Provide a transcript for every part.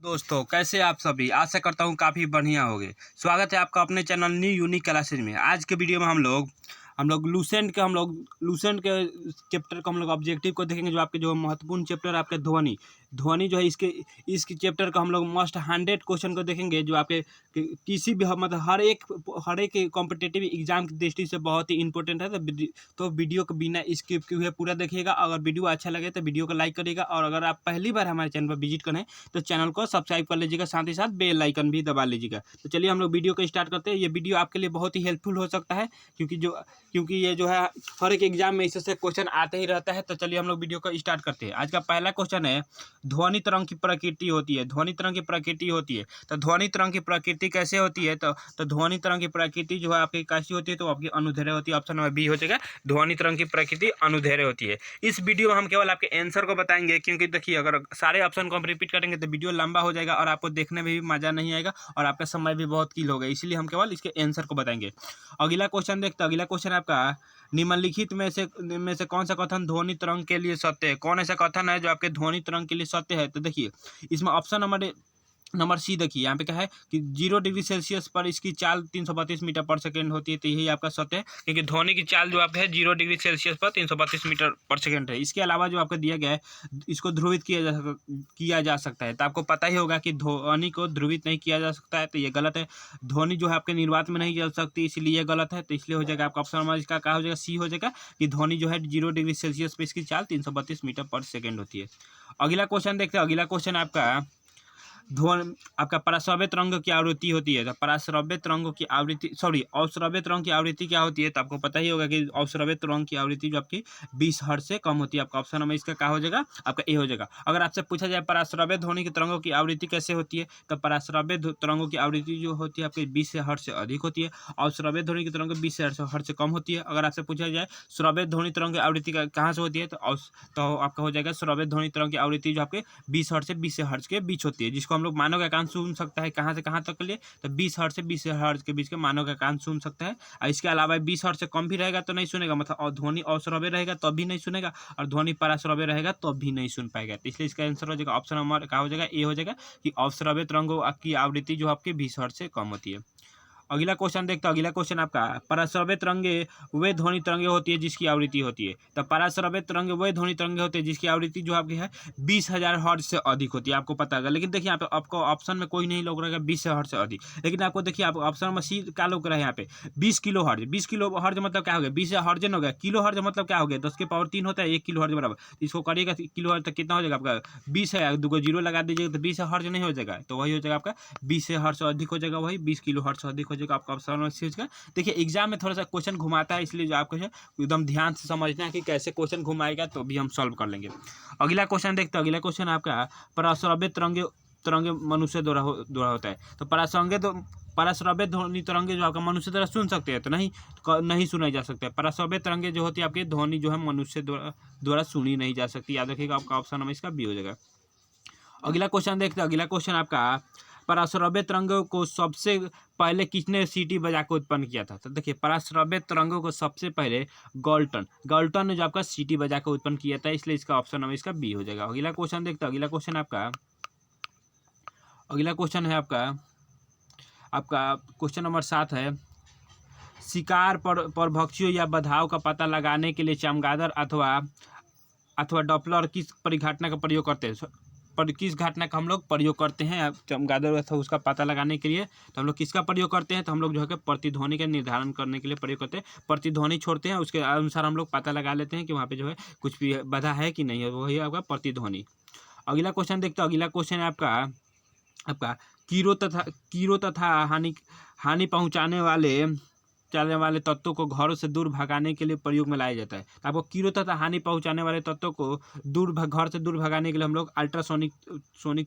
दोस्तों कैसे आप सभी। आशा करता हूँ काफ़ी बढ़िया होंगे। स्वागत है आपका अपने चैनल न्यू यूनिक क्लासेज में। आज के वीडियो में हम लोग लूसेंट के चैप्टर को हम लोग ऑब्जेक्टिव को देखेंगे। जो आपके जो महत्वपूर्ण चैप्टर आपके ध्वनि जो है इसके चैप्टर का हम लोग मस्ट 100 क्वेश्चन को देखेंगे। जो आपके किसी भी मतलब हर एक कॉम्पिटिटिव एग्जाम की दृष्टि से बहुत ही इंपॉर्टेंट है। तो वीडियो को बिना स्किप किए हुए पूरा देखिएगा। अगर वीडियो अच्छा लगे तो वीडियो को लाइक करिएगा, और अगर आप पहली बार हमारे चैनल पर विजिट करें तो चैनल को सब्सक्राइब कर लीजिएगा, साथ ही साथ बेल आइकन भी दबा लीजिएगा। तो चलिए हम लोग वीडियो को स्टार्ट करते हैं। ये वीडियो आपके लिए बहुत ही हेल्पफुल हो सकता है, क्योंकि ये जो है हर एक एग्जाम में इससे क्वेश्चन आते ही रहता है। तो चलिए हम लोग वीडियो को स्टार्ट करते हैं। आज का पहला क्वेश्चन है, ध्वनि तरंग की प्रकृति होती है। ध्वनि तरंग की प्रकृति होती है तो ध्वनि तरंग की प्रकृति कैसे होती है? तो ध्वनि तरंग की प्रकृति जो है आपकी कैसी होती है? तो आपकी अनुदैर्ध्य होती है। ऑप्शन नंबर बी हो जाएगा, ध्वनि तरंग की प्रकृति अनुदैर्ध्य होती है। इस वीडियो में हम केवल आपके आंसर को बताएंगे, क्योंकि देखिए अगर सारे ऑप्शन को हम रिपीट करेंगे तो वीडियो लंबा हो जाएगा और आपको देखने में भी मजा नहीं आएगा और आपका समय भी बहुत किल होगा। इसलिए हम केवल इसके आंसर को बताएंगे। अगला क्वेश्चन देखते हैं। अगला क्वेश्चन आपका, निम्नलिखित में से कौन सा कथन ध्वनि तरंग के लिए सत्य है? कौन ऐसा कथन है जो आपके ध्वनि तरंग के लिए सत्य है? तो देखिए इसमें ऑप्शन नंबर सी देखिए, यहाँ पे क्या है कि 0 डिग्री सेल्सियस पर इसकी चाल 332 मीटर पर सेकेंड होती है। तो यही आपका सत्य है, क्योंकि ध्वनि की चाल जो आपका है 0 डिग्री सेल्सियस पर 332 मीटर पर सेकेंड है। इसके अलावा जो आपको दिया गया है इसको ध्रुवित किया जा सकता है। तो आपको पता ही होगा कि ध्वनि को ध्रुवित नहीं किया जा सकता है, तो ये गलत है। ध्वनि जो है आपके निर्वात में नहीं चल सकती, इसलिए ये गलत है। तो इसलिए हो जाएगा आपका ऑप्शन नंबर इसका क्या हो जाएगा? सी हो जाएगा कि ध्वनि जो है 0 डिग्री सेल्सियस पर इसकी चाल 332 मीटर पर सेकेंड होती है। अगला क्वेश्चन देखते हैं। अगला क्वेश्चन आपका पराश्रव्य तरंग की आवृत्ति होती है। तो पराश्रव्य तरंगों की आवृत्ति अवश्रव्य तरंग की आवृत्ति क्या होती है? तो आपको पता ही होगा कि अवश्रव्य तरंग की आवृत्ति जो आपकी 20 हर्ट्ज से कम होती है। आपका ऑप्शन नंबर इसका क्या हो जाएगा? आपका ए हो जाएगा। अगर आपसे पूछा जाए पराश्रव्य ध्वनि की तरंगों की आवृत्ति कैसे होती है, तो पराश्रव्य तरंगों की आवृत्ति जो होती है आपकी 20 हर्ट्ज से अधिक होती है। अवश्रव्य ध्वनि की तरंग 20 हर्ट्ज से कम होती है। अगर आपसे पूछा जाए श्रव्य ध्वनि तरंग की आवृत्ति कहाँ से होती है, तो आपका हो जाएगा श्रव्य ध्वनि तरंग की आवृत्ति जो आपके 20 हर्ट्ज से 20 हर्ट्ज के बीच होती है, जिसको हम लोग मानव का कान सुन सकता है। कहाँ से कहाँ तक के लिए? तो 20 हर्ट्ज से 20 हर्ट्ज के बीच के मानव का कान सुन सकता है। और इसके अलावा 20 हर्ट्ज से कम भी रहेगा तो नहीं सुनेगा, मतलब ध्वनि अश्रव्य रहेगा तो भी नहीं सुनेगा, और ध्वनि पराश्रव्य रहेगा तो भी नहीं सुन पाएगा। तो इसलिए इसका आंसर हो जाएगा ऑप्शन नंबर क्या हो जाएगा? ए हो जाएगा कि अवश्रव्य तरंगों की आवृत्ति जो आपके 20 हर्ट्ज से कम होती है। अगला क्वेश्चन देखते हैं। अगला क्वेश्चन आपका, पराश्रव्य तरंगे वे ध्वनि तरंगे होती है जिसकी आवृत्ति होती है। तो पराश्रव्य तरंगे वे ध्वनि तरंगे होती है जिसकी आवृत्ति जो आपकी है 20,000 हर्ट्ज से अधिक होती है। आपको पता होगा, लेकिन देखिए यहाँ पे आपको ऑप्शन में कोई नहीं लोग रहेगा 20 हर्ट्ज से अधिक, लेकिन आपको देखिए आप ऑप्शन में सी क्या लोग रहे हैं यहाँ पे 20 किलो हर्ट्ज। 20 किलो हर्ट्ज मतलब क्या हो गया? 20 हर्ट्ज हो गया। किलो हर्ट्ज मतलब क्या हो गया? 10 के पावर 3 होता है 1 किलो हर्ट्ज बराबर। इसको करिएगा किलो हर्ट्ज तक कितना हो जाएगा आपका? 20 है, 2 जीरो लगा दीजिएगा तो 20 हर्ट्ज नहीं हो जाएगा, तो वही हो जाएगा आपका 20 हर्ट्ज से अधिक हो जाएगा, वही 20 किलो हर्ट्ज से अधिक हो जाएगा। आपका ऑप्शन चीज का देखिए एग्जाम में थोड़ा सा क्वेश्चन घुमाता है, इसलिए जो आपको है एकदम ध्यान से समझना है कि कैसे क्वेश्चन घुमाएगा, तो भी हम सॉल्व कर लेंगे। अगला क्वेश्चन देखते हैं। अगला क्वेश्चन आपका, पराश्रव्य तरंगे मनुष्य द्वारा होता है। तो पराश्रव्य ध्वनि तरंगे जो आपका मनुष्य द्वारा सुन सकते हैं, तो नहीं सुनाई जा सकते। पराश्रव्य तरंगे जो होती है आपकी ध्वनि जो है मनुष्य द्वारा सुनी नहीं जा सकती। याद रखिएगा, आपका ऑप्शन नंबर इसका बी हो जाएगा। अगला क्वेश्चन देखते हैं। अगला क्वेश्चन आपका, पराश्रव्य तरंगों को सबसे पहले किसने सीटी बजा के उत्पन्न किया था? तो देखिए पराश्रव्य तरंगों को सबसे पहले गॉल्टन ने जो आपका सीटी बजा के उत्पन्न किया था, इसलिए इसका ऑप्शन नंबर इसका बी हो जाएगा। अगला क्वेश्चन देखते हैं। अगला क्वेश्चन है आपका क्वेश्चन नंबर 7 है, शिकार पर भक्षियों या बाधाओं का पता लगाने के लिए चमगादड़ अथवा डॉपलर किस परिघटना का प्रयोग करते हैं? किस घटना का हम लोग प्रयोग करते हैं चमगादड़ अथवा उसका पता लगाने के लिए? तो हम लोग किसका प्रयोग करते हैं? तो हम लोग जो है कि प्रतिध्वनि का निर्धारण करने के लिए प्रयोग करते हैं। प्रतिध्वनि छोड़ते हैं, उसके अनुसार हम लोग पता लगा लेते हैं कि वहाँ पे जो है कुछ भी बाधा है कि नहीं है, वही आपका प्रतिध्वनि। अगला क्वेश्चन देखते हैं। अगला क्वेश्चन है आपका कीड़ों तथा हानि पहुँचाने वाले तत्वों को घरों से दूर भगाने के लिए प्रयोग में लाया जाता है। तो आपको कीड़ों तथा हानि पहुंचाने वाले तत्वों को घर से दूर भगाने के लिए हम लोग अल्ट्रासोनिक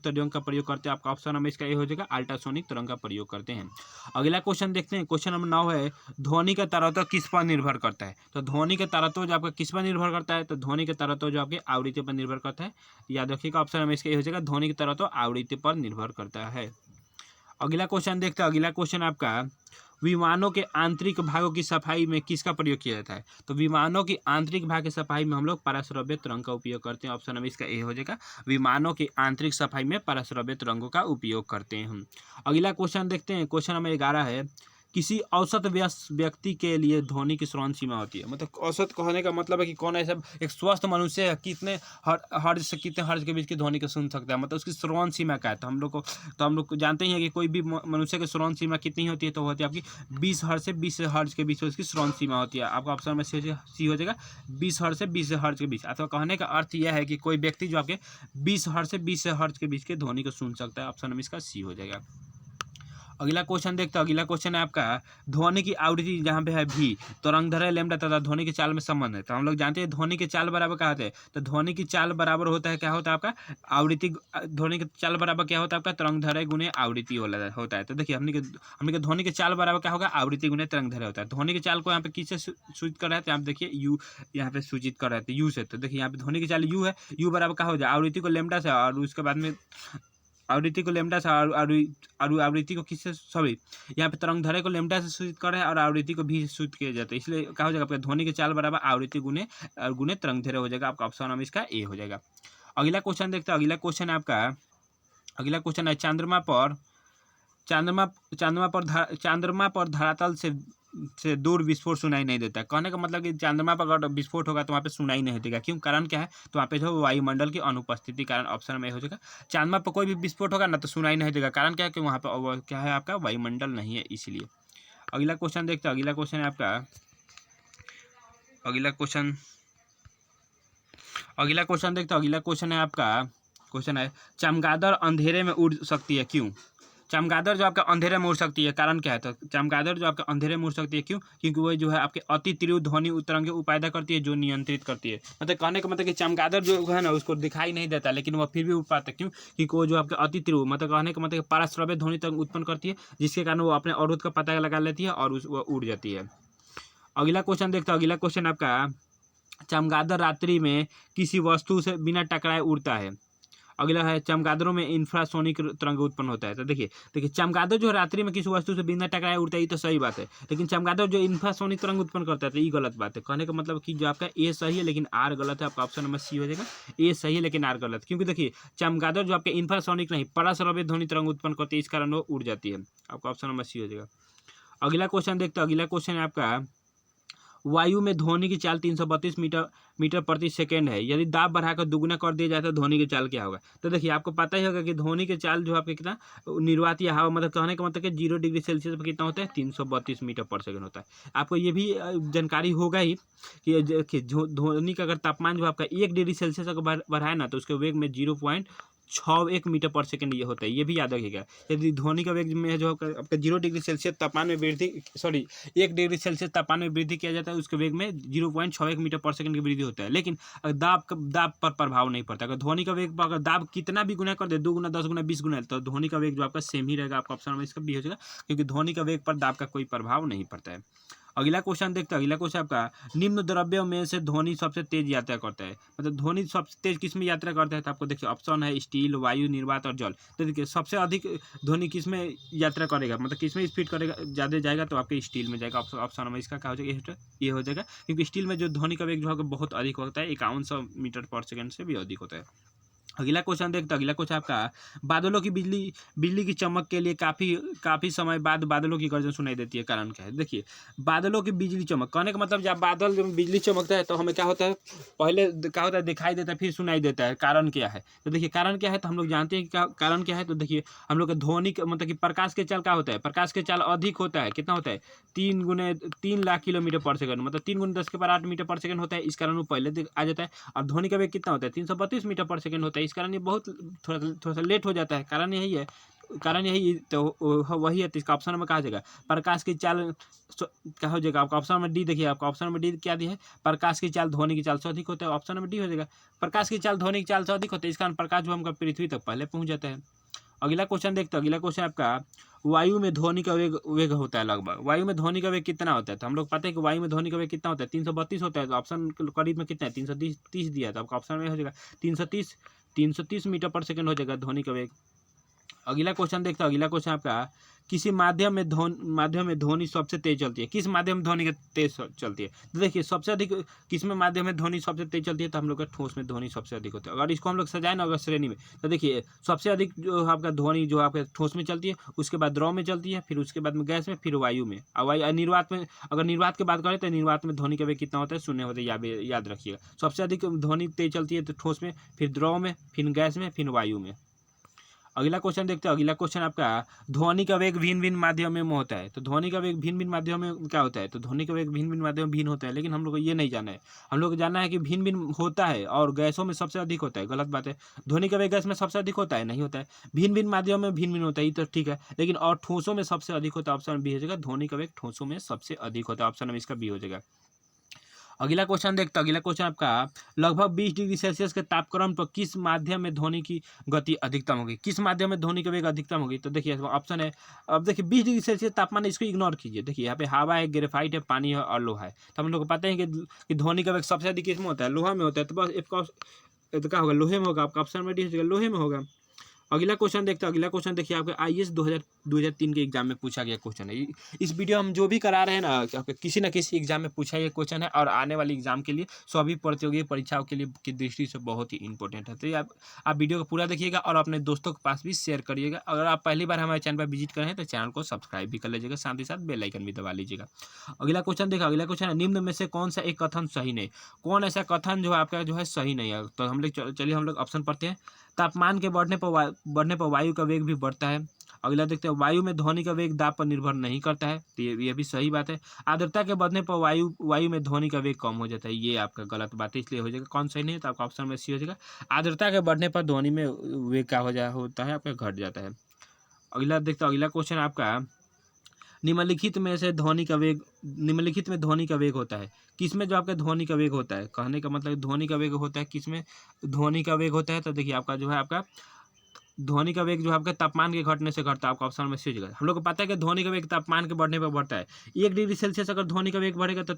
तरंग का प्रयोग करते हैं। आपका ऑप्शन नंबर इसका ये हो जाएगा, अल्ट्रासोनिक तरंग का प्रयोग करते हैं। अगला क्वेश्चन देखते हैं। क्वेश्चन नंबर 9 है, ध्वनि का तरत्व किस पर निर्भर करता है? तो ध्वनि का तरत्व जो आपका किस पर निर्भर करता है? तो ध्वनि का तरत्व जो आपकी आवृत्ति पर निर्भर करता है। याद रखिएगा, ऑप्शन नंबर इसका ये हो जाएगा, ध्वनि का तरत्व आवृत्ति पर निर्भर करता है। अगला क्वेश्चन देखते हैं। अगला क्वेश्चन आपका, विमानों के आंतरिक भागों की सफाई में किसका प्रयोग किया जाता है? तो विमानों की आंतरिक भाग की सफाई में हम लोग पराश्रव्य तरंग का उपयोग करते हैं। ऑप्शन नंबर इसका ए हो जाएगा, विमानों की आंतरिक सफाई में पराश्रव्य तरंगों का उपयोग करते हैं हम। अगला क्वेश्चन देखते हैं, क्वेश्चन नंबर 11 है, किसी औसत व्यक्ति के लिए ध्वनि की श्रवण सीमा होती है। मतलब औसत कहने का मतलब है कि कौन ऐसा एक स्वस्थ मनुष्य है कितने हर्ज से कितने हर्ज के बीच की ध्वनि को सुन सकता है, मतलब उसकी श्रवण सीमा क्या है। तो हम लोग को जानते ही हैं कि कोई भी मनुष्य की श्रवण सीमा कितनी होती है, तो होती है आपकी 20 हर्ज से 20 हर्ज के बीच उसकी श्रवण सीमा होती है। आपका ऑप्शन में सी हो जाएगा, 20 हर्ज से 20 हर्ज के बीच। अथवा कहने का अर्थ यह है कि कोई व्यक्ति जो आपके 20 हर्ज से 20 हर्ज के बीच के ध्वनि को सुन सकता है। ऑप्शन में इसका सी हो जाएगा। अगला क्वेश्चन देखते हैं, अगला क्वेश्चन है आपका, ध्वनि की आवृत्ति जहाँ पे है भी, तरंगदैर्घ्य लैम्ब्डा तथा ध्वनि की चाल में संबंध है। तो हम लोग जानते हैं ध्वनि की चाल बराबर क्या होता है, तो ध्वनि की चाल बराबर होता है, क्या होता है आपका आवृत्ति, ध्वनि की चाल बराबर क्या होता है आपका तरंगदैर्घ्य गुने आवृत्ति होता है। तो देखिए हमने के ध्वनि की चाल बराबर क्या होगा, आवृत्ति गुने तरंगदैर्घ्य होता है। ध्वनि की चाल को यहाँ पे किससे सूचित कर रहे हैं, तो यहाँ पे देखिए यू यहाँ पे सूचित कर रहे थे यू से। तो देखिए यहाँ पे ध्वनि की चाल यू है, यू बराबर क्या हो जाए आवृत्ति को लैम्ब्डा से, और उसके बाद में आवृत्ति को लैम्ब्डा से और आवृत्ति को किससे, सॉरी यहाँ पे तरंगदैर्घ्य को लैम्ब्डा से सूचित कर रहे हैं और आवृत्ति को भी सूचित किया जाता है, इसलिए क्या हो जाएगा आपका ध्वनि की चाल बराबर आवृत्ति गुने तरंगदैर्घ्य हो जाएगा। आपका ऑप्शन नंबर इसका ए हो जाएगा। अगला क्वेश्चन देखते हैं, अगला क्वेश्चन है आपका, अगला क्वेश्चन है, चंद्रमा पर धरातल से दूर विस्फोट सुनाई नहीं देता। कहने का मतलब कि चंद्रमा पर अगर विस्फोट होगा तो वहाँ पे सुनाई नहीं देगा, क्यों, कारण क्या है, तो वहाँ पे जो वायुमंडल की अनुपस्थिति कारण। ऑप्शन में हो जाएगा, चंद्रमा पर कोई भी विस्फोट होगा ना तो सुनाई नहीं देगा, कारण क्या है कि वहाँ पर क्या है आपका वायुमंडल नहीं है, इसलिए। अगला क्वेश्चन देखते हैं, अगला क्वेश्चन है आपका, अगला क्वेश्चन देखते हैं, अगला क्वेश्चन है आपका, क्वेश्चन है, चमगादड़ अंधेरे में उड़ सकती है, क्यों? चमगादड़ जो आपका अंधेरे में उड़ सकती है, कारण क्या है, तो चमगादड़ जो आपका अंधेरे में उड़ सकती है, क्यों, क्योंकि वो जो है आपके अति तीव्र ध्वनि तरंगें पैदा करती है जो नियंत्रित करती है। मतलब कहने का मतलब कि चमगादड़ जो है ना उसको दिखाई नहीं देता, लेकिन वह फिर भी उड़ पाता है, क्यों, क्योंकि वो जो आपके अति तीव्र, मतलब कहने का मतलब पराश्रव्य ध्वनि तरंग उत्पन्न करती है, जिसके कारण वो अपने अवरोध का पता लगा लेती है और वो उड़ जाती है। अगला क्वेश्चन देखते हैं, अगला क्वेश्चन आपका, चमगादड़ रात्रि में किसी वस्तु से बिना टकराए उड़ता है। अगला है, चमगादड़ों में इंफ्रासोनिक तरंग उत्पन्न होता है। तो देखिए चमगादड़ जो रात्रि में किसी वस्तु से बिना टकराए उड़ता है, ये तो सही बात है, लेकिन चमगादड़ जो इंफ्रासोनिक तरंग उत्पन्न करता है तो ये गलत बात है। कहने का मतलब कि जो आपका ए सही है लेकिन आर गलत है। आपका ऑप्शन नंबर सी हो जाएगा, ए सही है लेकिन आर गलत, क्योंकि देखिए चमगादड़ जो आपके इंफ्रासोनिक नहीं पराश्रव्य ध्वनि तरंग उत्पन्न करती है, इस कारण वो उड़ जाती है। आपका ऑप्शन नंबर सी हो जाएगा। अगला क्वेश्चन देखते हैं, अगला क्वेश्चन है आपका, वायु में ध्वनि की चाल 332 मीटर प्रति सेकेंड है, यदि दाब बढ़ाकर दुगुना कर दिया जाए तो ध्वनि की चाल क्या होगा। तो देखिए आपको पता ही होगा कि ध्वनि की चाल जो आपके कितना निर्वात या हवा, मतलब कहने का मतलब कि 0 डिग्री सेल्सियस पर कितना होता है, 332 मीटर पर सेकेंड होता है। आपको ये भी जानकारी होगा ही कि ध्वनि का अगर तापमान जो आपका 1 डिग्री सेल्सियस अगर बढ़ाए ना तो उसके वेग में 0.61 मीटर पर सेकंड ये होता है, ये भी याद रखिएगा। यदि ध्वनि का वेग में जो आपका 0 डिग्री सेल्सियस तापमान में वृद्धि, 1 डिग्री सेल्सियस तापमान में वृद्धि किया जाता है, उसके वेग में 0.61 मीटर पर सेकंड की वृद्धि होता है। लेकिन दाब पर प्रभाव नहीं पड़ता। अगर ध्वनि का वेग अगर दाब कितना भी गुना कर दे, 2 गुना, 10 गुना, 20 गुना, तो ध्वनि का वेग जो आपका सेम ही रहेगा। आपका ऑप्शन में इसका भी हो जाएगा, क्योंकि ध्वनि का वेग पर दाब का कोई प्रभाव नहीं पड़ता है। अगला क्वेश्चन देखते हैं, अगला क्वेश्चन आपका, निम्न द्रव्यों में से ध्वनि सबसे तेज यात्रा करता है। मतलब ध्वनि सबसे तेज किस में यात्रा करता है, तो आपको देखिए ऑप्शन है स्टील, वायु, निर्वात और जल। तो देखिए सबसे अधिक ध्वनि किस में यात्रा करेगा, मतलब किस में स्पीड करेगा, ज़्यादा जाएगा, तो आपके स्टील में जाएगा। ऑप्शन में इसका क्या हो जाएगा, ये हो जाएगा, क्योंकि स्टील में जो ध्वनि का वेग जो है बहुत अधिक होता है, 5100 मीटर पर सेकेंड से भी अधिक होता है। अगला क्वेश्चन देखते हैं, अगला क्वेश्चन आपका, बादलों की बिजली की चमक के लिए काफ़ी समय बाद बादलों की गर्जन सुनाई देती है, कारण क्या है। देखिए बादलों की बिजली चमक, कहने का मतलब जब बादल जब बिजली चमकता है तो हमें क्या होता है, पहले क्या होता है, दिखाई देता है, फिर सुनाई देता है, कारण क्या है। तो देखिए कारण क्या है, तो हम लोग जानते हैं कि कारण क्या है। तो देखिए हम लोग का ध्वनि मतलब कि प्रकाश के चाल क्या होता है, प्रकाश के चाल अधिक होता है, कितना होता है, 3 लाख किलोमीटर पर सेकंड, मतलब 3 × 10⁸ मीटर पर सेकंड होता है, इस कारण वो पहले आ जाता है। और ध्वनि का वेग कितना होता है, 332 मीटर पर सेकंड होता है, इस कारण ये बहुत थोड़ा सा लेट हो जाता है। कारण यही है, तो वही है। तो इसका ऑप्शन में कहा जाएगा, प्रकाश की चाल क्या हो जाएगा, आपका ऑप्शन नंबर डी। देखिए आपका ऑप्शन नंबर डी क्या दिया है, प्रकाश की चाल ध्वनि की चाल से अधिक होता है। ऑप्शन नंबर डी हो जाएगा, प्रकाश की चाल ध्वनि की चाल से अधिक होता है, इस कारण प्रकाश जो हमका पृथ्वी तक पहले पहुंच जाता है। अगला क्वेश्चन देखते हैं, अगला क्वेश्चन आपका, वायु में ध्वनि का वेग होता है लगभग, वायु में ध्वनि का वेग कितना होता है। तो हम लोग पता है कि वायु में ध्वनि का वेग कितना होता है, 332 होता है। तो ऑप्शन करीब में कितना है, 330 दिया है, तो आपका ऑप्शन में हो जाएगा 330 मीटर पर सेकंड हो जाएगा ध्वनि का वेग। अगला क्वेश्चन देखते हैं। अगला क्वेश्चन आपका, किसी माध्यम में ध्वनि सबसे तेज चलती है। किस माध्यम में ध्वनि तेज चलती है? तो देखिए सबसे अधिक किस में माध्यम में ध्वनि सबसे तेज चलती है, तो हम लोग का ठोस में ध्वनि सबसे अधिक होती है। अगर इसको हम लोग सजाए ना अगर श्रेणी में, तो देखिए सबसे अधिक जो आपका ध्वनि जो आपका ठोस में चलती है, उसके बाद द्रव में चलती है, फिर उसके बाद में गैस में, फिर वायु में। और वायु निर्वात में, अगर निर्वात की बात करें तो निर्वात में ध्वनि का वेग कितना होता है? शून्य होता है, याद रखिएगा। सबसे अधिक ध्वनि तेज चलती है तो ठोस में, फिर द्रव में, फिर गैस में, फिर वायु में। अगला क्वेश्चन देखते हैं। अगला क्वेश्चन आपका, ध्वनि का वेग भिन्न भिन्न माध्यमों में होता है। तो ध्वनि का वेग भिन्न भिन्न माध्यमों में क्या होता है? तो ध्वनि का वेग भिन्न भिन्न माध्यम में भिन्न होता है, लेकिन हम लोग को ये नहीं जाना है। हम लोग को जानना है कि भिन्न भिन्न होता है और गैसों में सबसे अधिक होता है। गलत बात है। ध्वनि का वेग गैस में सबसे अधिक होता है? नहीं होता है। भिन्न भिन्न माध्यमों में भिन्न भिन्न होता है, ये तो ठीक है, लेकिन और ठोसों में सबसे अधिक होता है। ऑप्शन बी हो जाएगा। ध्वनि का वेग ठोसों में सबसे अधिक होता है। ऑप्शन में इसका बी हो जाएगा। अगला क्वेश्चन देखते हैं। अगला क्वेश्चन आपका, लगभग 20 डिग्री सेल्सियस के तापक्रम पर किस माध्यम में ध्वनि की गति अधिकतम होगी? किस माध्यम में ध्वनि का वेग अधिकतम होगी? तो देखिए ऑप्शन है, अब देखिए 20 डिग्री सेल्सियस तापमान, इसको इग्नोर कीजिए। देखिए यहाँ पे हवा है, ग्रेफाइट है, पानी है और लोहा है। तो हम लोग को पता है कि ध्वनि का वेग सबसे अधिक किसमें होता है? लोहा में होता है। तो बस तो क्या होगा? लोहे में होगा। आपका ऑप्शन में डी हो जाएगा, लोहे में होगा। अगला क्वेश्चन देखते हैं। अगला क्वेश्चन देखिए, आपके IAS 2003 के एग्जाम में पूछा गया क्वेश्चन है। इस वीडियो हम जो भी करा रहे हैं ना, किसी न किसी एग्जाम में पूछा ये क्वेश्चन है, और आने वाली एग्जाम के लिए सभी प्रतियोगी परीक्षाओं के लिए की दृष्टि से बहुत ही इंपॉर्टेंट है। तो ये आप वीडियो को पूरा देखिएगा और अपने दोस्तों के पास भी शेयर करिएगा। अगर आप पहली बार हमारे चैनल पर विजिट करें तो चैनल को सब्सक्राइब भी कर लीजिएगा, साथ ही साथ बेल आइकन भी दबा लीजिएगा। अगला क्वेश्चन देखा। अगला क्वेश्चन है, निम्न में से कौन सा एक कथन सही नहीं? कौन ऐसा कथन जो आपका जो है सही नहीं है? तो हम लोग चलिए हम लोग ऑप्शन पढ़ते हैं। तापमान के बढ़ने पर वायु का वेग भी बढ़ता है। अगला देखते हैं, वायु में ध्वनि का वेग दाब पर निर्भर नहीं करता है। तो ये भी सही बात है। आर्द्रता के बढ़ने पर वायु में ध्वनि का वेग कम हो जाता है। ये आपका गलत बात है, इसलिए हो जाएगा। कौन सही नहीं है? तो आपका ऑप्शन में सी हो जाएगा। आर्द्रता के बढ़ने पर ध्वनि में वेग क्या होता है? आपका घट जाता है। अगला देखते हैं। अगला क्वेश्चन आपका, निम्नलिखित में ध्वनि का वेग होता है किसमें? जो आपका ध्वनि का वेग होता है, कहने का मतलब ध्वनि का वेग होता है किसमें ध्वनि का वेग होता है? तो देखिए आपका जो है आपका ध्वनि का वेग जो आपके तापमान के घटने से घटता है। आपका ऑप्शन में सी हो जाएगा। हम लोग को पता है कि ध्वनि का वेग तापमान के बढ़ने पर बढ़ता है। 1 डिग्री सेल्सियस अगर ध्वनि का वेग बढ़ेगा तो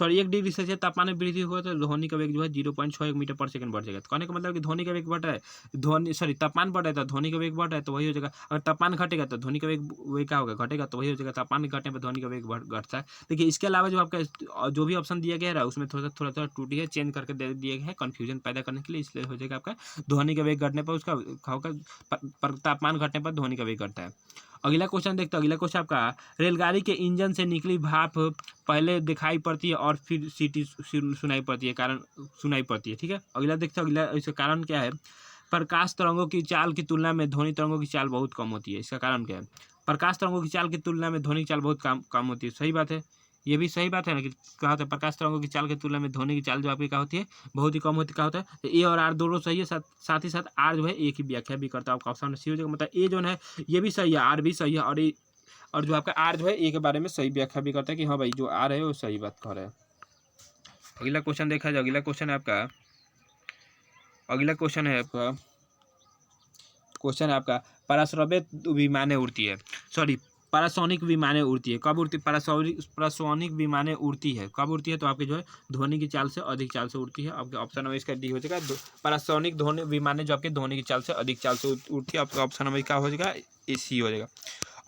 1 डिग्री सेल्सियस तापमान में वृद्धि होगा तो ध्वनि का वेग जो है 0.61 मीटर पर सेकंड बढ़ जाएगा। तो कहने का मतलब कि ध्वनि का वेग बढ़ रहा है, तापमान बढ़ रहा है तो ध्वनि का वेग बढ़ रहा है, तो वही हो जाएगा। अगर तापमान घटेगा तो ध्वनि का वेग क्या होगा? घटेगा, तो वही हो जाएगा। तापमान घटने पर ध्वनि का वेग घटता है। देखिए इसके अलावा जो आपका जो भी ऑप्शन दिया गया है उसमें थोड़ा त्रुटि है, चेंज करके दे दिए गए हैं कन्फ्यूजन पैदा करने के लिए, इसलिए हो जाएगा आपका ध्वनि का वेग घटने पर उसका होगा, पर तापमान घटने पर ध्वनि का वेग घटता है। अगला क्वेश्चन देखते हैं। अगला क्वेश्चन आपका, रेलगाड़ी के इंजन से निकली भाप पहले दिखाई पड़ती है और फिर सीटी सुनाई पड़ती है। ठीक है। अगला देखते हैं। अगला इसका कारण क्या है? प्रकाश तरंगों की चाल की तुलना में ध्वनि तरंगों की चाल बहुत कम होती है। इसका कारण क्या है? प्रकाश तरंगों की चाल की तुलना में ध्वनि की चाल बहुत कम होती है। सही बात है, ये भी सही बात है ना कि कहा होता है प्रकाश तरंगों की चाल की तुलना में ध्वनि की चाल जो आपकी क्या होती है? बहुत ही कम होती। क्या होता है? तो ए और आर दोनों सही है, साथ ही साथ आर जो है एक ही व्याख्या भी करता है। आपका ऑप्शन में सी हो जाएगा। मतलब ए जो है ये भी सही है, आर भी सही है, और जो आपका आर जो है ए के बारे में सही व्याख्या भी करता है कि हाँ भाई जो आर है वो सही बात कह रहा है। अगला क्वेश्चन देखा जाए। अगला क्वेश्चन है आपका पराश्रव्य विमानें उड़ती है, पैरासोनिक विमानें उड़ती है। कब उड़ती? पैरासोनिक विमानें उड़ती है। कब उड़ती है? तो आपके जो है ध्वनि की चाल से अधिक चाल से उड़ती है। आपके ऑप्शन में इसका डी हो जाएगा। पैरासोनिक ध्वनि विमानें जो आपके ध्वनि की चाल से अधिक चाल से उड़ती है। आपका ऑप्शन में क्या हो जाएगा? ए सी हो जाएगा।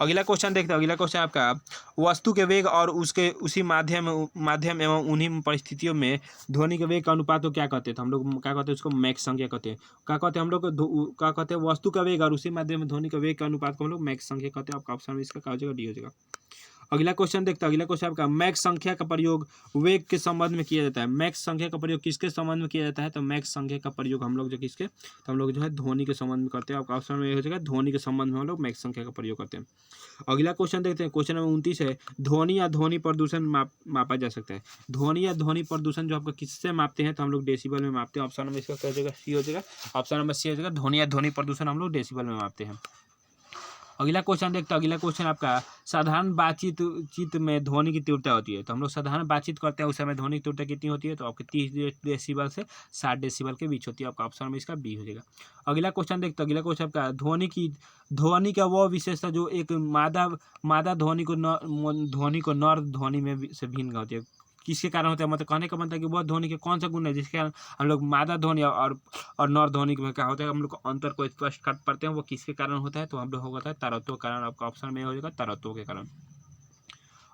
अगला क्वेश्चन देखते हैं। अगला क्वेश्चन आपका, वस्तु के वेग और उसी माध्यम एवं उन्हीं परिस्थितियों में ध्वनि के वेग का अनुपात को क्या कहते हैं? तो हम लोग क्या कहते हैं? उसको मैक संख्या कहते हैं। क्या कहते हैं हम लोग? क्या कहते हैं? वस्तु का वेग और उसी माध्यम में ध्वनि का वेग का अनुपात को हम लोग मैक संख्या कहते हैं। आपका ऑप्शन में इसका क्या हो जाएगा? डी हो जाएगा। अगला क्वेश्चन देखते हैं। अगला क्वेश्चन आपका, मैक संख्या का प्रयोग वेग के संबंध में किया जाता है। मैक संख्या का प्रयोग किसके संबंध में किया जाता है? तो मैक संख्या का प्रयोग हम लोग जो किसके, तो हम लोग जो है ध्वनि के संबंध में करते हैं। आपका ऑप्शन में हो जाएगा ध्वनि के संबंध में हम लोग मैक संख्या का प्रयोग करते हैं। अगला क्वेश्चन देखते हैं। क्वेश्चन नंबर 29 है, ध्वनि या ध्वनि प्रदूषण मापा जा सकता है। ध्वनि या ध्वनि प्रदूषण जो आपका किससे मापते हैं? तो हम लोग डेसिबल में मापते हैं। ऑप्शन में इसका क्या हो जाएगा? सी हो जाएगा। ऑप्शन नंबर सी हो जाएगा। ध्वनि या ध्वनि प्रदूषण हम लोग डेसिबल में मापते हैं। अगला क्वेश्चन देखते हैं। अगला क्वेश्चन आपका, साधारण बातचीत में ध्वनि की तीव्रता होती है। तो हम लोग साधारण बातचीत करते हैं उस समय ध्वनि की तीव्रता कितनी होती है? तो आपके 30 डेसिबल से 60 डेसिबल के बीच होती है। आपका ऑप्शन में इसका बी हो जाएगा। अगला क्वेश्चन देखते हैं। अगला क्वेश्चन आपका, ध्वनि का वह विशेषता जो एक मादा ध्वनि को नर ध्वनि में से भिन्न होती है। किसके कारण होता है, मतलब कहने का मतलब कि वह ध्वनि के कौन सा गुण है जिसके कारण हम लोग मादा ध्वनि और नर ध्वनि में क्या होता है, हम लोग को अंतर को स्पष्ट कर पाते हैं, वो किसके कारण होता है, तो हम लोग होता है तारत्व के कारण। आपका ऑप्शन में हो जाएगा तारत्व के कारण।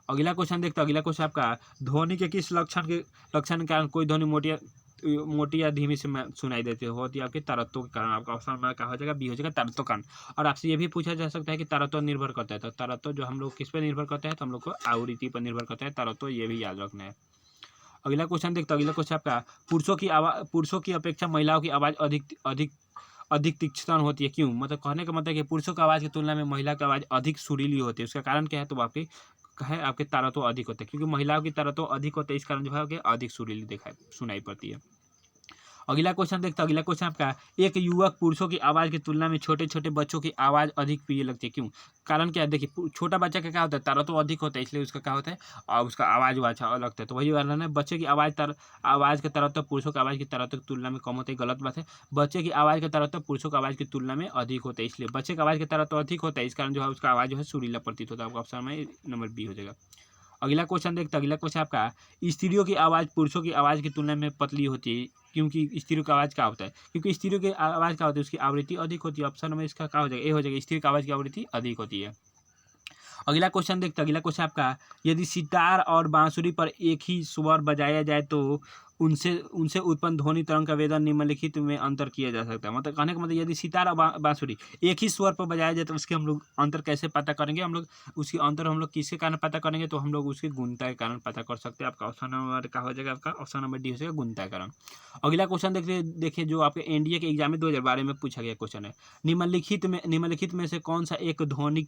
अगला क्वेश्चन देखते हैं। अगला क्वेश्चन आपका ध्वनि के किस लक्षण के कारण कोई ध्वनि मोटी या धीमी से सुनाई देती होती है आपके तारत्व के कारण। आपका ऑप्शन में क्या हो जाएगा, बी हो जाएगा तारत्व कारण। और आपसे ये भी पूछा जा सकता है कि तारत्व निर्भर करता है, तो तारत्व जो हम लोग किस पर निर्भर करता है, तो हम लोग को आवृत्ति पर निर्भर करता है तारत्व, ये भी याद रखना है। अगला क्वेश्चन देखते हैं। अगला क्वेश्चन आपका पुरुषों की अपेक्षा महिलाओं की आवाज़ अधिक तीक्ष्ण होती है, क्यों? मतलब कहने का मतलब कि पुरुषों की आवाज़ की तुलना में महिला की आवाज़ अधिक सुरीली होती है, उसका कारण क्या है, तो आपके है आपके तारत्व अधिक होते हैं, क्योंकि महिलाओं की तारत्व अधिक होते हैं, इस कारण जो है कि अधिक सुरीली दिखाई सुनाई पड़ती है। अगला क्वेश्चन देखते हैं। अगला क्वेश्चन आपका एक युवक पुरुषों की आवाज़ की तुलना में छोटे छोटे बच्चों की आवाज़ अधिक प्रिय लगती है, क्यों? कारण क्या है, देखिए छोटा बच्चा का क्या होता है, तारत्व अधिक होता है, इसलिए उसका क्या होता है और उसका आवाज़ अच्छा लगता है। तो वही वाला है, बच्चे की आवाज़ के तारत्व पुरुषों की आवाज़ की तारत्व की तुलना में कम होता है, गलत बात है। बच्चे की आवाज़ के तारत्व पुरुषों की आवाज़ की तुलना में अधिक होता है, इसलिए बच्चे की आवाज़ के तारत्व अधिक होता है, इस कारण जो है उसका आवाज़ जो है सुरीला प्रतीत होता है। आपका ऑप्शन में नंबर बी हो जाएगा। अगला क्वेश्चन देखते हैं। अगला क्वेश्चन आपका स्त्रियों की आवाज़ पुरुषों की आवाज़ की तुलना में पतली होती है, क्योंकि स्त्रियों की आवाज़ क्या होता है, क्योंकि स्त्रियों की आवाज़ क्या होती है, उसकी आवृत्ति अधिक होती है। ऑप्शन में इसका क्या हो जाएगा, ए हो जाएगा, स्त्री की आवाज़ की आवृत्ति अधिक होती है। अगला क्वेश्चन देखते हैं। अगला क्वेश्चन आपका यदि सितार और बांसुरी पर एक ही स्वर बजाया जाए तो उनसे उनसे उत्पन्न ध्वनि तरंग का वेदन निम्नलिखित में अंतर किया जा सकता है। मतलब कहने का मतलब यदि सितार और बांसुरी एक ही स्वर पर बजाया जाए तो उसके हम लोग अंतर कैसे पता करेंगे, हम लोग उसकी अंतर हम लोग किसके कारण पता करेंगे, तो हम लोग उसकी गुणता के कारण पता कर सकते हैं। आपका ऑप्शन नंबर क्या हो जाएगा, आपका ऑप्शन नंबर डी हो जाएगा, गुणता के कारण। अगला क्वेश्चन देखिए जो आपके एनडीए के एग्जाम में 2012 में पूछा गया क्वेश्चन है, निम्नलिखित में से कौन सा एक ध्वनि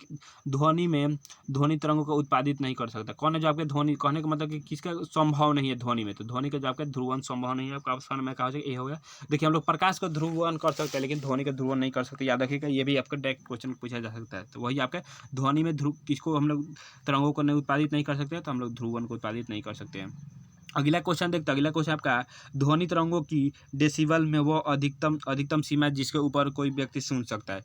तरंगों को उत्पादित नहीं कर सकता। कौन है जो आपके ध्वनि, कहने का मतलब कि किसका संभव नहीं है ध्वनि में, तो ध्वनि का जो आपका ध्रुवन संभव नहीं है। आपका ऑप्शन में कहा जाएगा ए हो गया। देखिए हम लोग प्रकाश को ध्रुवन कर सकते हैं, लेकिन ध्वनि का ध्रुवन नहीं कर सकते, याद रखिएगा, ये भी आपका डायरेक्ट क्वेश्चन पूछा जा सकता है। तो वही आपका ध्वनि में किसको हम लोग तरंगों को नहीं उत्पादित नहीं कर सकते, तो हम लोग ध्रुवन को उत्पादित नहीं कर सकते हैं। अगला क्वेश्चन देखते हैं। अगला क्वेश्चन आपका ध्वनि तरंगों की डेसिबल में वो अधिकतम सीमा जिसके ऊपर कोई व्यक्ति सुन सकता है,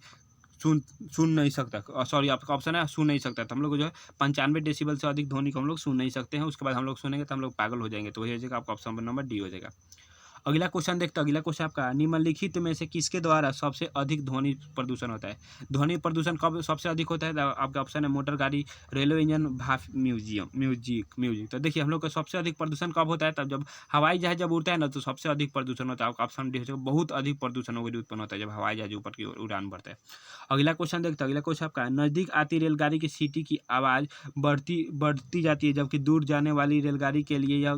सुन नहीं सकता, सॉरी आपका ऑप्शन है सुन नहीं सकता, तो हम लोग जो है 95 डेसिबल से अधिक ध्वनि को हम लोग सुन नहीं सकते हैं। उसके बाद हम लोग सुनेंगे तो हम लोग पागल हो जाएंगे, तो वही हो जाएगा, आपका ऑप्शन नंबर डी हो जाएगा। अगला क्वेश्चन देखते हैं। अगला क्वेश्चन आपका निम्नलिखित में से किसके द्वारा सबसे अधिक ध्वनि प्रदूषण होता है। ध्वनि प्रदूषण कब सबसे अधिक होता है, आपका ऑप्शन है मोटर गाड़ी, रेलवे इंजन, भाप, म्यूजिक। तो देखिए हम लोग का सबसे अधिक प्रदूषण कब होता है, तब जब हवाई जहाज जब उड़ता है ना, तो सबसे अधिक प्रदूषण होता है। आपका ऑप्शन डी हो जाएगा, बहुत अधिक प्रदूषण वगैरह उत्पन्न होता है जब हवाई जहाज ऊपर की ओर उड़ान भरता है। अगला क्वेश्चन देखते हैं। अगला क्वेश्चन आपका नजदीक आती रेलगाड़ी की सीटी की आवाज़ बढ़ती जाती है, जबकि दूर जाने वाली रेलगाड़ी के लिए यह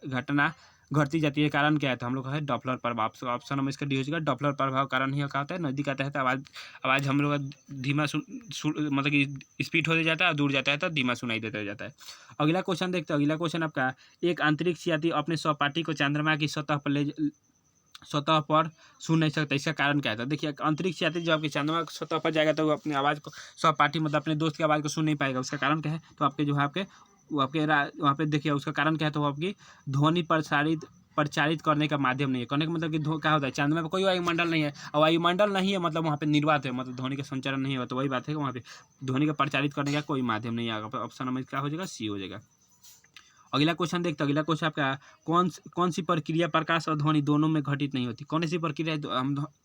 घटना घटती जाती है, कारण क्या है, तो हम लोग का है डॉपलर प्रभाव। ऑप्शन हम इसका डी हो जाएगा, डॉपलर प्रभाव कारण ही क्या होता है, नजदीक आता है तो आवाज़ हम लोग का धीमा मतलब कि स्पीड होते जाता है, और दूर जाता है तो धीमा सुनाई देता जाता है। अगला क्वेश्चन देखते हैं। अगला क्वेश्चन आपका एक अंतरिक्ष यात्री अपने सहपाठी को चंद्रमा की सतह पर सुन नहीं सकता, इसका कारण क्या है। देखिए अंतरिक्ष यात्री जब आपके चंद्रमा की सतह पर जाएगा तो वो अपनी आवाज़ को सहपाठी मतलब अपने दोस्त की आवाज़ को सुन नहीं पाएगा, उसका कारण क्या है, तो आपके जो है आपके वहाँ पे देखिए उसका कारण क्या है, तो आपकी ध्वनि प्रचारित करने का माध्यम नहीं है। कहने का मतलब कि क्या होता है, चंद्रमा पर कोई वायुमंडल नहीं है, और वायुमंडल नहीं है मतलब वहाँ पे निर्वात है, मतलब ध्वनि का संचारण नहीं है, तो वही बात है कि वहाँ पे ध्वनि का प्रचारित करने का कोई माध्यम नहीं है। ऑप्शन नंबर क्या हो जाएगा, सी हो जाएगा। अगला क्वेश्चन देखते हैं। अगला क्वेश्चन आपका कौन सी प्रक्रिया प्रकाश और ध्वनि दोनों में घटित नहीं होती। कौन सी प्रक्रिया तो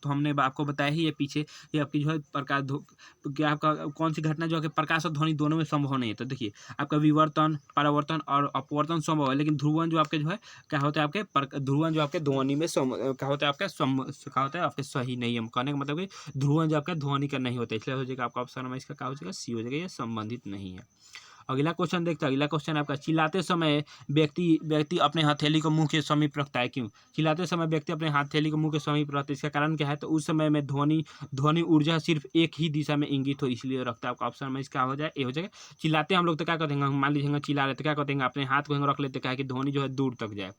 हमने आपको बताया ही है पीछे, ये आपकी जो है क्या आपका कौन सी घटना जो है प्रकाश और ध्वनि दोनों में संभव नहीं है। तो देखिए आपका विवर्तन, परावर्तन और अपवर्तन संभव है, लेकिन ध्रुवन जो आपके जो है क्या होता है, आपके ध्रुवन जो आपके ध्वनि में क्या होता है, क्या होता है आपके सही नहीं है। कहने का मतलब कि ध्रुवन जो आपका ध्वनि का नहीं होता, इसलिए हो जाएगा आपका ऑप्शन में इसका क्या हो जाएगा, सी हो जाएगा, ये संबंधित नहीं है। अगला क्वेश्चन देखते हैं। अगला क्वेश्चन आपका चिल्लाते समय व्यक्ति अपने हथेली को मुंह के समीप रखता है, क्यों? चिल्लाते समय व्यक्ति अपने हथेली को मुंह के समीप रखता है, इसका कारण क्या है, तो उस समय में ध्वनि ऊर्जा सिर्फ एक ही दिशा में इंगित हो, इसलिए रखता है। आपका ऑप्शन में इसका हो जाए ए हो जाएगा। चिल्लाते हम लोग तो क्या करते हैं, मान लीजिए चिल्ला रहे तो क्या करते हैं, अपने हाथ को रख लेते हैं कि ध्वनि जो है दूर तक जाए।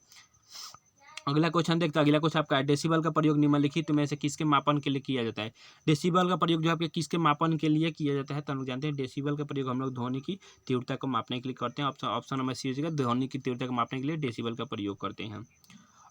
अगला क्वेश्चन देखते हैं। अगला क्वेश्चन आपका डेसिबल का प्रयोग निम्नलिखित में से किसके मापन के लिए किया जाता है। डेसिबल का प्रयोग जो आपके किसके मापन के लिए किया जाता है, तो हम लोग जानते हैं डेसिबल का प्रयोग हम लोग ध्वनि की तीव्रता को मापने के लिए करते हैं। ऑप्शन नंबर सी हो जाएगा, ध्वनि की तीव्रता को मापने के लिए डेसिबल का प्रयोग करते हैं।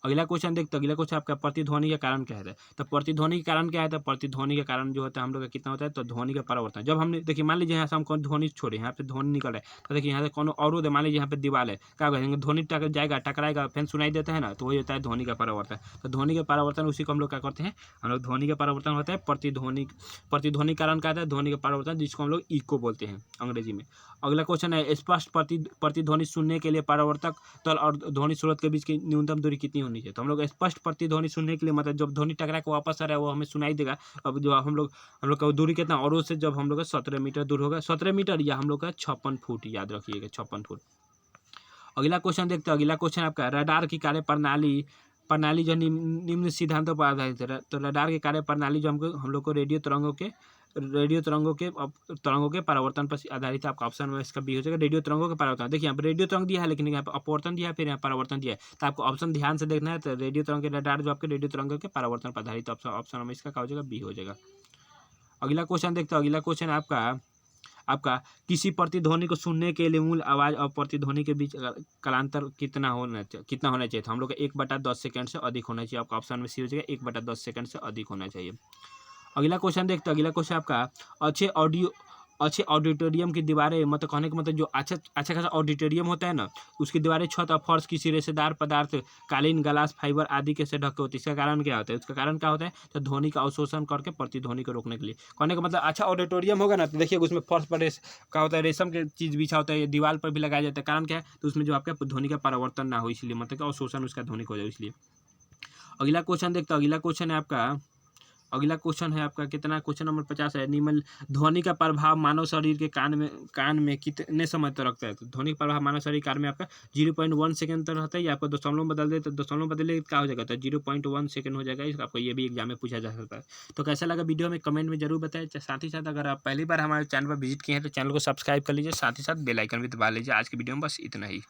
अगला क्वेश्चन देखते, अगला क्वेश्चन आपका प्रतिध्वनि का कारण क्या है। तो प्रतिध्वनि का कारण क्या है, तो प्रतिध्वनि का कारण जो होता है हम लोग का कितना होता है, तो ध्वनि का परावर्तन। जब हमने देखिए मान लीजिए यहाँ से हम कौन ध्वनि छोड़े, यहाँ पे ध्वनि निकल रहा है, तो देखिए यहाँ से कौन अवरोध है, मान लीजिए यहाँ पे दीवार है, क्या करेंगे, ध्वनि जाएगा, टकराएगा, फिर सुनाई देता है ना, तो वही होता है ध्वनि का परावर्तन। तो ध्वनि का परावर्तन उसी को हम लोग क्या करते हैं, हम लोग ध्वनि का परावर्तन होता है प्रतिध्वनि। प्रतिध्वनि कारण क्या होता है, ध्वनि का परावर्तन, जिसको हम लोग इको बोलते हैं अंग्रेजी में। अगला क्वेश्चन है स्पष्ट प्रतिध्वनि सुनने के लिए परावर्तक तल और ध्वनि स्रोत के बीच की न्यूनतम दूरी कितनी होनी चाहिए। तो हम लोग स्पष्ट प्रतिध्वनि सुनने के लिए, मतलब जब ध्वनि टकरा के वापस आ रहा है वो हमें सुनाई देगा। अब जो हम लोग का दूरी कितना, और उससे जब हम लोग का 17 मीटर दूर होगा, 17 मीटर या हम लोग का 56 फुट, याद रखिएगा 56 फुट। अगला क्वेश्चन देखते हैं, अगला क्वेश्चन आपका रडार की कार्य प्रणाली प्रणाली जो निम्न सिद्धांतों पर आधारित है। तो रडार की कार्य प्रणाली जो हम लोग को रेडियो तरंगों के परावर्तन पर आधारित है। आपका ऑप्शन में इसका बी हो जाएगा, रेडियो तरंगों के परावर्तन। देखिए यहाँ पर रेडियो तरंग दिया है, लेकिन यहाँ पर अपवर्तन दिया है, फिर यहाँ परावर्तन दिया है, तो आपको ऑप्शन ध्यान से देखना है। तो रेडियो तरंग के रडार जो आपके रेडियो तरंगों के परावर्तन पर आधारित, ऑप्शन में इसका क्या हो जाएगा, बी हो जाएगा। अगला क्वेश्चन देखते हैं, अगला क्वेश्चन आपका किसी प्रतिध्वनि को सुनने के लिए मूल आवाज और प्रतिध्वनि के बीच कालांतर कितना होना चाहिए। तो हम लोग 1/10 सेकंड से अधिक होना चाहिए। आपका ऑप्शन में सी हो जाएगा, 1/10 सेकंड से अधिक होना चाहिए। अगला क्वेश्चन देखते हैं, अगला क्वेश्चन आपका अच्छे ऑडिटोरियम की दीवारें, मतलब कहने का मतलब जो अच्छा खासा ऑडिटोरियम होता है ना, उसकी दीवारें, छत और फर्श किसी रेशेदार पदार्थ, कालीन, ग्लास फाइबर आदि के से ढके होते हैं। इसका कारण क्या होता है, उसका कारण क्या होता है, तो ध्वनि का अवशोषण करके प्रतिध्वनि को रोकने के लिए। कहने का मतलब अच्छा ऑडिटोरियम होगा ना, तो देखिए उसमें फर्श पर क्या होता है, रेशम के चीज़ बिछा होता है, दीवार पर भी लगाया जाता है। कारण क्या है, तो उसमें जो आपका ध्वनि का परावर्तन ना हो, इसलिए मतलब कि अवशोषण उसका ध्वनि को हो जाए, इसलिए। अगला क्वेश्चन देखते हैं, अगला क्वेश्चन है आपका कितना, क्वेश्चन नंबर 50 है। निम्न ध्वनि का प्रभाव मानव शरीर के कान में कितने समय तक रखता है। तो ध्वनि का प्रभाव मानव शरीर कान में आपका 0.1 सेकंड तक रहता है। या आपको दशमलव बदल दे तो दशमलव बदले क्या हो जाएगा, तो 0.1 सेकंड हो जाएगा। इसका आपको ये भी एग्जाम में पूछा जा सकता है। तो कैसा लगा वीडियो में कमेंट में जरूर बताएं। साथ ही साथ अगर आप पहली बार हमारे चैनल पर विजिट किए हैं तो चैनल को सब्सक्राइब कर लीजिए, साथ ही साथ बेल आइकन भी दबा लीजिए। आज की वीडियो में बस इतना ही।